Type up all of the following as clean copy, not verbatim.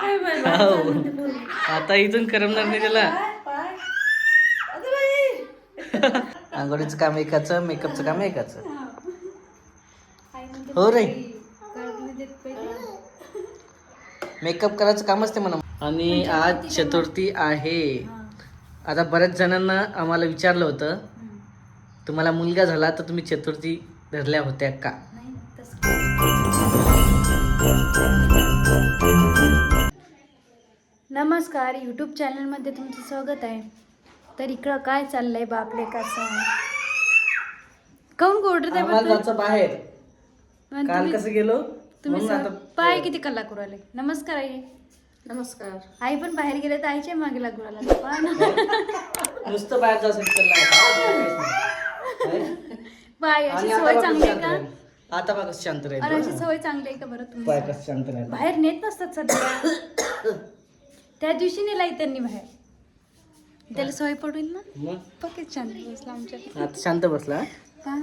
हो. आता इथून करमणार नाही त्याला. आंघोळीचं काम एकाचं, मेकअपचं काम एकाचं. हो रे, मेकअप करायचं काम असते म्हणा. आणि आज चतुर्थी आहे. आता बऱ्याच जणांना आम्हाला विचारलं होतं, तुम्हाला मुलगा झाला तर तुम्ही चतुर्थी धरल्या होत्या का? नमस्कार, यूट्यूब चॅनलमध्ये तुमचं स्वागत आहे. तर इकडं काय चाललंय बापले कसं काऊन गोडत आहे आम्हाला जायचं बाहेर. काल तुम्ही कसं गेलो तुम्ही म्हणून आता पाय किती कल्ला करू आले. नमस्कार आई. नमस्कार. आई पण बाहेर गेले तर आईच्या मागे लागू आला. नुसतं बाहेर जायचं बाय अशी सवय चांगली आहे का? आता बघ कसं शांत अरे अशी राहील. सवय चांगली आहे का बरं पाय तुम्ही? कसं शांत राहील. बाहेर नेत नसतात सध्या. त्या दिवशी नेलाई त्यांनी बाहेर. त्याला सवय पडेल ना. मग पक्कीच शांत बसला आमच्या. आता शांत बसला. हा.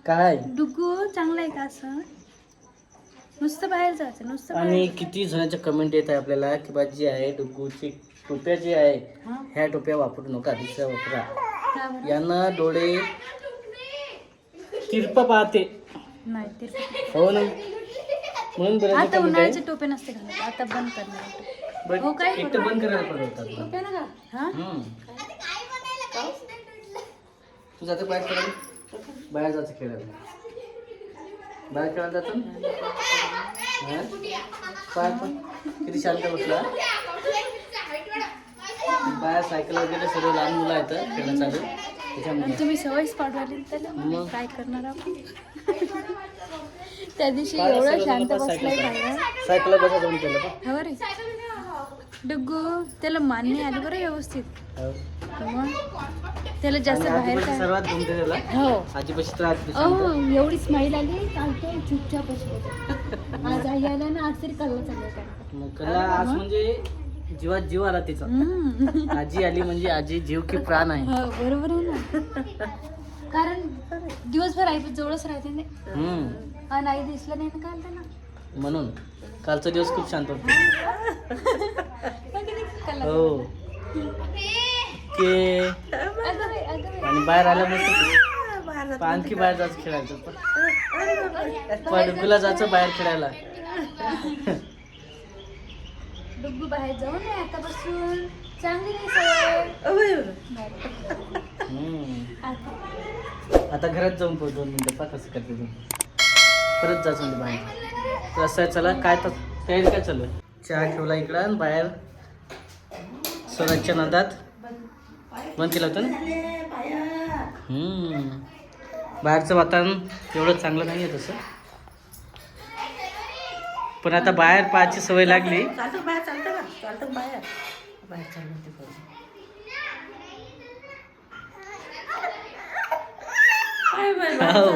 काय डुगू चांगलं आहे का असं? नुसतं बाहेर जायचं नुसतं आणि बाहेर किती जणांच्या कमेंट येत आहे आपल्याला की बा जी आहे डुग्गूची टोप्या जी आहे हा? ह्या टोप्या वापरू नका, दुसऱ्या वापरा. का बरं? यांना डोळे तिरप पाहते. नाही ते हो ना, म्हणून बरं आता comment आहे. उन्हाळ्याचे टोपे नसते घालत, आता बंद करणार. बट हो काय? एक तर बंद करायला पडतात. टोप्या ना का? हा? तू जाते बाहेर खेळायला? बाहेर जायचं खेळायला. बाहेर खेळायला जातो ना? हा? बाहेर पण किती शांत बसला. बाहेर सायकल वगैरे सर्व लहान मुलं आहेत खेळणं चालू त्याच्यामुळे. आणि तुम्ही सवयच पाडवाली त्याला मग? काय करणार आपण? त्या दिवशी काय एवढं सर्व शांत जण पण बसलाय बाहेर. सायकल बसा जाऊन केलं का? हो रे डुग्गू त्याला मान्य आलं बरं व्यवस्थित. हो. मग त्याला जास्त बाहेर आजीपाशी काय सर्वात घुमते त्याला. हो आजीपाशी तर आज अहो एवढी स्माईल आली चालतोय चुपचाप बसतो. आज आई आला ना आज तरी कल्ला चालला मग कला आज म्हणजे जीवात जीव आला तिचा. आजी आली म्हणजे आजी जीव की प्राण आहे. हो बरोबर आहे ना. कारण दिवसभर आई जवळच राहते ना. हम्म. आणि आई दिसलं नाही ना काल त्यांना. म्हणून कालचा दिवस खूप शांत होता. मग किती कल्ला. हो के अगं बाई, अगं बाई. आणि बाहेर आल्या मस्त आणखी बाहेर जायचं खेळायचं. पडकुला जायचं बाहेर खेळायला. डुग्गू बाहेर जाऊ नये आता बसून चांगली नाही सवय. आता. आता घरात जाऊन पोहोच 2 मिनिटं पा कसं करते तू. परत जायचं म्हणजे बाहेर. कसं आहे चला काय तर तयारी काय चालू आहे. चहा ठेवला इकडं आणि बाहेर स्वराजच्या नादात बंद केलं होतं ना. बाहेरचं वातावरण एवढं चांगलं नाही आहे तसं, पण आता बाहेर पाहायची सवय लागली. चालतं बाहेर चालतं का? चालतं बाहेर बाहेर चालतं ते हो.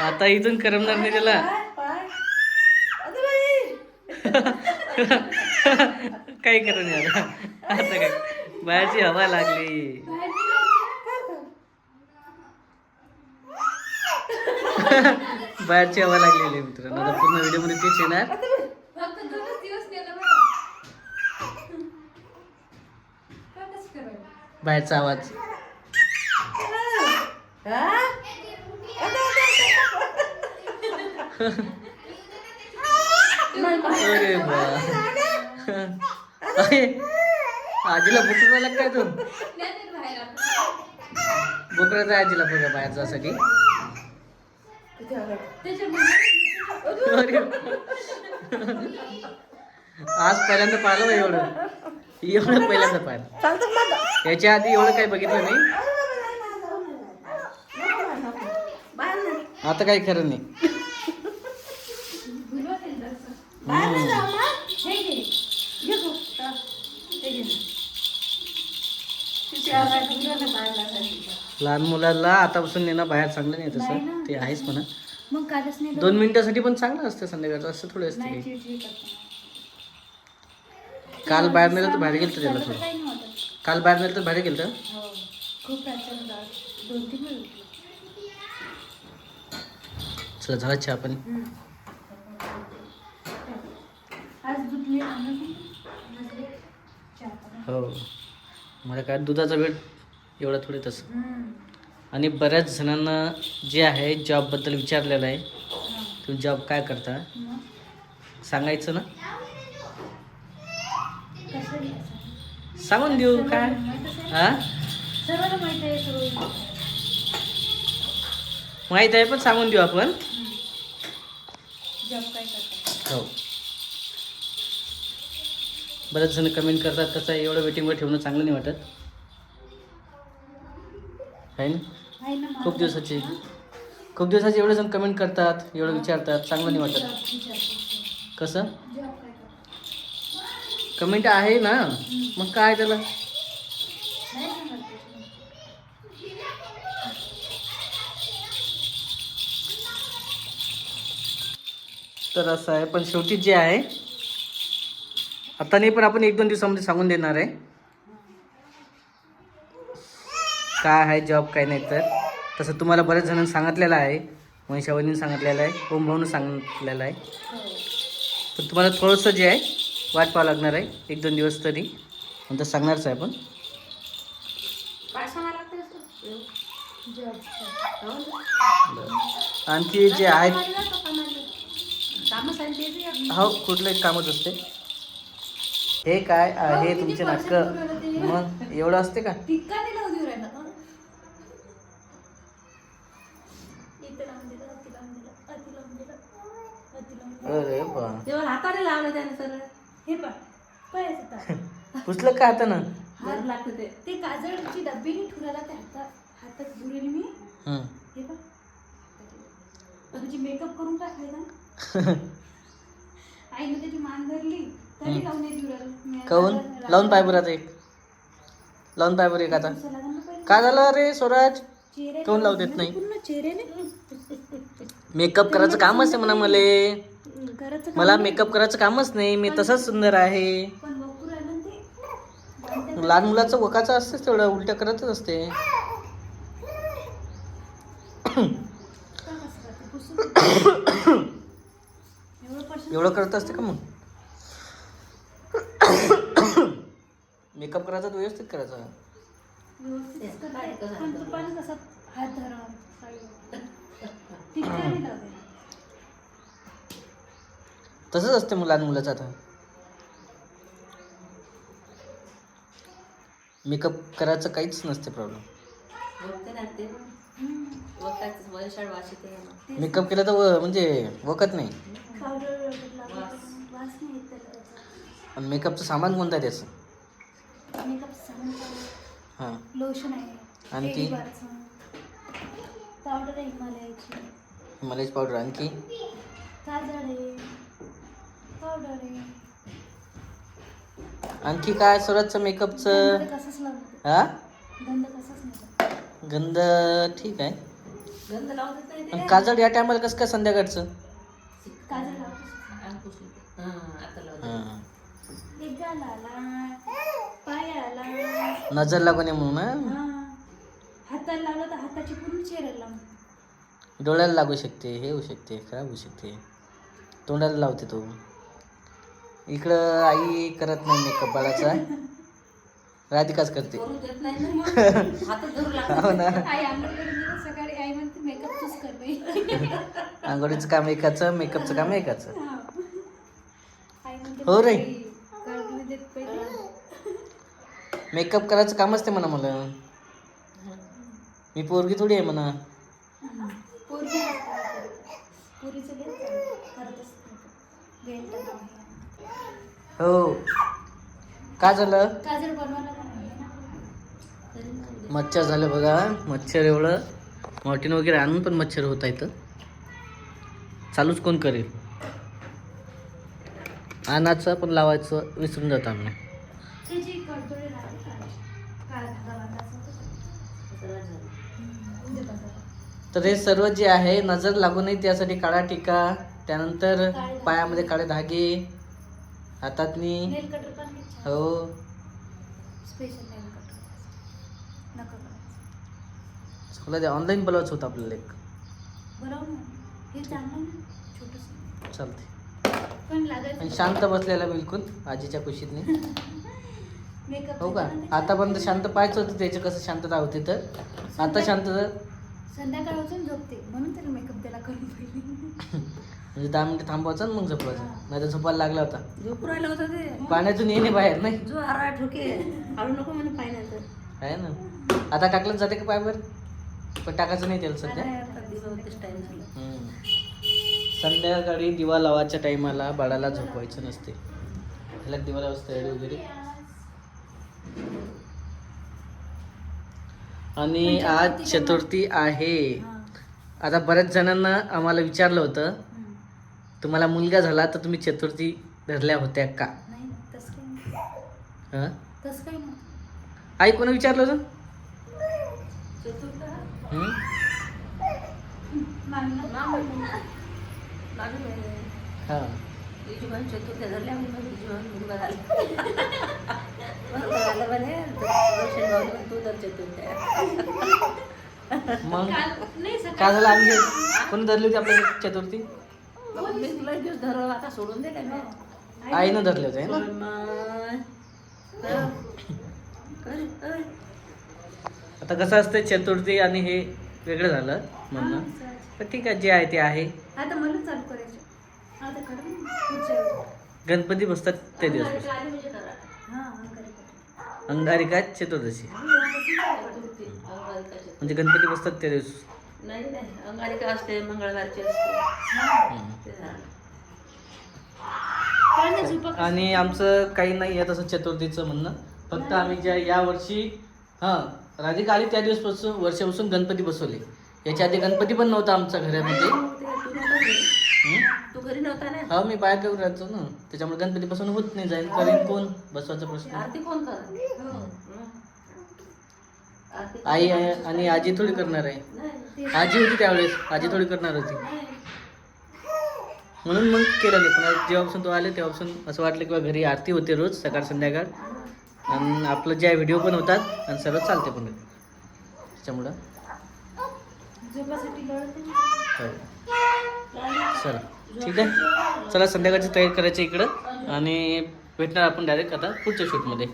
आता इथून करमणार नाही त्याला. काही करणार आता काय बाहेरची हवा लागली. बाहेरची हवा लागलेली मित्रांनो. आता पूर्ण व्हिडिओ मध्ये तेच येणार. फक्त 2 दिवस गेला बरं. का कसं करायचं? बाहेरचा आवाज. अरे बा. अरे, आजीला बुकरा आला काय तू? बुकराचा आजीला बघा बाहेर जासाठी. अरे. आज पहिल्यांदा पाहिलं बा एवढं पहिल्यांदा पाहिलं. याच्या आधी एवढं काही बघितलं नाही. आता काही खरं नाही. लहान मुलाला आतापासून नेणं बाहेर चांगलं नाही नाही तसं ना. ते आहेच म्हणा. मग कालच नाही 2 मिनिटासाठी पण चांगलं असतं संध्याकाळचं, असं थोडं असतं नाही काही. चिडचिड करतो. काल बाहेर नेलं तर बाहेर गेलं तर त्याला थोडं. काही नाही वाटत. काल बाहेर नेलं तर बाहेर गेलं तर. हो खूप प्रॅक्टिस 2-3 वेळ उठली. चला झाला चहा पाणी. आज दूध ले आणलं नाही. नजरे चहा करा. हो मला काय दुधाचा वेळ एवढा थोडी तसं. हम्म. आणि बऱ्याच जणांना जे आहे जॉबबद्दल विचारलेलं आहे, हा. तुम्ही जॉब काय करता मग सांगायचं ना, कसं घ्यायचं? सांगून देऊ काय. हा सर्वांना माहिती आहे सर्व. माहीत आहे पण सांगून देऊ आपण. जॉब काय करता? हो बरेच जण कमेंट करतात कसं आहे एवढं वेटिंगवर ठेवणं चांगलं नाही वाटत आहे ना. आहे ना मला. खूप दिवसाचे एवढे जण कमेंट करतात, एवढं विचारतात, चांगलं नाही वाटत. कसं जॉब काय करता? कमेंट आहे ना, मग काय त्याला. नाही सांगत ते. तर असं आहे, पण शेवटी जे आहे आता नाही पण आपण 1-2 दिवसामध्ये सांगून देणार आहे काय आहे जॉब काय नाही. तर तसं तुम्हाला बरेच जणांनी सांगितलेलं आहे, मनीषावरीने सांगितलेलं आहे, ओम भाऊनं सांगितलेलं आहे. पण तुम्हाला थोडंसं जे आहे वाट पाहावं लागणार आहे 1-2 दिवस तरी, नंतर सांगणारच आहे आपण. काय सांगायला लागतं असं? जॉब आणखी जे आहेत कामं सांगितली हो कुठलंही कामच असते. हे काय आहे तुमचे नाटकं, मग एवढं असते का. टिक्का दिला होती राहिला का? इथे लावून दिलं, अति लावून दिलं, अति लावून दिलं, अति लावून दिलं. अरे बा तेव्हा हाताने लावलं त्याने सरळ. हे पा पायाचं ताट. पुसलं का आता ना. बरं लागतं ते. ते काजळची डब्बीने ठुराला त्या हातात धुरेली मी. हे पा तुझी मेकअप करून काय फायदा. आईने त्याची मान धरली तरी लावून नाही धुराला. काऊन लावून पाय बरं आता एक, लावून पाय बरं एक आता. काय झालं अरे स्वराज, काऊन लावू देत नाही. पूर्ण चेहऱ्याने मेकअप करायचं कामच आहे म्हणा मले. घराचं मला मेकअप करायचं कामच नाही, मी तसंच सुंदर आहे. पण बघू राहिलं ना ते. लहान मुलाचं वकाचं असतेच तेवढं, उलट्या करतच असते. एवढं करत असते का मग. मेकअप करायचा तो व्यवस्थित करायचा. व्यवस्थित करते. पण तू पण कसा हात धरा टिक्का नाही लावते. तसंच असते मग लहान मुलाचं. आता मेकअप करायचं काहीच नसते प्रॉब्लेम. बघते ना ते पण. वकाचं वलशाड वास येते याला. मेकअप केलं तर म्हणजे वखत नाही. पावडर वास नाही येत त्याला. आणि मेकअपचं सामान कोणतं आहे त्याचं. मेकअप सामान हां लोशन आहे. आणखी? Baby Bar चं. पावडर आहे हिमालयाची. हिमालयाची पावडर. आणखी काजळ आहे. पावडर आहे. आणखी काय स्वराजचं मेकअपचं. गंध कसंच लावत. हा गंध कसंच नाही. गंध ठीक आहे. गंध लावून देत नाही ते. आणि काजळ या टायमाला कसं काय संध्याकाळचं. काजळ लावतोस. अंग पुसली ते. हां, आता लावते. हां एक गालाला पायाला नजर लागू नये म्हणून ना. हा. हाताला लावलं तर हाताची पूर्ण चेहऱ्याला लावून. डोळ्याला लागू शकते, हे होऊ शकते, खराब होऊ शकते. तोंडाला लावते तो. इकडं आई करत नाही मेकअप बाळाचा, राधिकाच करते. करू देत नाही ना मग. हातात धरू लागतं. हो ना. आई अंघोळ करून दिलं सकाळी. आई म्हणते मेकअप तूच कर बाई. आंघोळीचं काम एकाचं, मेकअपचं काम एकाचं. हा. आई म्हणते हो रे. बाई, काढून देत पहिले. मेकअप करायचं काम असते म्हणा मला. मी पोरगी थोडी आहे म्हणा. पोरगी नसते. पोरीचं लय करत असते. बेल्ट आहे. हो काय झालं. काजळ बनवायला पण आहे ना. मच्छर झालं बघा. मच्छर एवढं मॉर्टिन वगैरे आणून पण मच्छर होता इथं. चालूच कोण करेल. आणायचं पण लावायचं विसरून जातो आम्ही. त्याची कडदोडे राहते काळा धागा बांधायचा होता. तर हे सर्व जे आहे नजर लागू नये त्यासाठी काळा टिका, त्यानंतर पायामध्ये काळे धागे, हातातनी. नेल कटर पण खूप छान. हो स्पेशल नेल कटर नका करायचं. तुला ते ऑनलाईन बोलायचं होतं आपल्याला एक. बरोबर ना. हे चांगलं ना छोटंसं. चालते. पण लागायचं आणि शांत बसलेला बिलकुल आजीच्या कुशीतने. मेकअप हो का? आतापर्यंत शांत पाहायचं होतं त्याचं कसं शांतता होती, तर आता शांत संध्याकाळ होऊन झोपते म्हणून त्याला मेकअप त्याला करून पहिली. म्हणजे 10 मिनिटं थांबवायचं आणि मग झोपवायचं, नाही तर झोपायला लागला होता. झोप राहिलं होतं ते. पाण्यातून येणे बाहेर नाही जो हरा ठोके हळू नको म्हणे पाहिजे आहे ना. आता टाकलंच जाते का पायवर? पण टाकायचं नाही त्याला सध्या. टाइम झाला. हम्म. संध्याकाळी दिवा लावायच्या टायमाला बाळाला झोपवायचं नसते. त्याला दिवा लावायचं तयारी वगैरे. आणि आज चतुर्थी आहे. आता बऱ्याच जणांना आम्हाला विचारलं होतं, तुम्हाला मुलगा झाला तर तुम्ही चतुर्थी धरल्या होत्या का? नाही तसं काही नाही. हं? तसं काही नाही. आई कोणी विचारलं होतं? हं? हां. चतुर्थ्या धरल्या मुलगा झाला. बरोबर झालं म्हणे. दर्शन भाऊने म्हणे, तू धर चतुर्थ्या. मग नाही सकाळी काय झालं? आम्ही कोणी धरली होती आपल्या चतुर्थी? मी तुला एक दिवस धरलं, आता सोडून दे काय मी. आईनं धरले होते ना. आता कसं असतं, चतुर्थी आणि हे वेगळं झालं म्हणणं. पण ठीक आहे, जे आहे ते आहे. आता मला चालू करायचं. आता करा ना पुढच्या वेळी. गणपती बसतात ते दिवस आधी म्हणजे करा. हां अंगारी करा. अंगारिका चतुर्दशी, म्हणजे गणपती बसतात त्या दिवस. नाही नाही, अंगारिका असते, मंगळवारची असते. हम्म. ते झालं. काय नाही झोपा. आणि आमचं काही नाही आहे तसं चतुर्थीचं म्हणणं. फक्त आम्ही ज्या यावर्षी राधिका आली त्या दिवसपासून वर्षापासून गणपती बसवले. याच्या आधी गणपती पण नव्हता आमच्या घरामध्ये. तू नव्हता घरी. तू घरी नव्हता ना. हा, मी बाहेर गावी राहतो ना, त्याच्यामुळे गणपती बसवणं होत नाही. जाईल करेन कोण बसवायचा प्रश्न. आरती कोण करा? आरती आई आहे आणि आजी थोडी करणार आहे. नाही. आजी होती त्यावेळेस, आजी थोडी करणार होती. म्हणून मग केलं नाही. पण आज जेव्हापासून तो आले तेव्हापासून असं वाटलं किंवा घरी आरती होते रोज सकाळ संध्याकाळ, आणि आपलं जे व्हिडिओ पण होतात आणि सर्व चालते पण त्याच्यामुळं झोपासाठी लढत हो. चला ठीक आहे, चला संध्याकाळची तयारी करायची इकडं, आणि भेटणार आपण डायरेक्ट आता पुढच्या शूटमध्ये.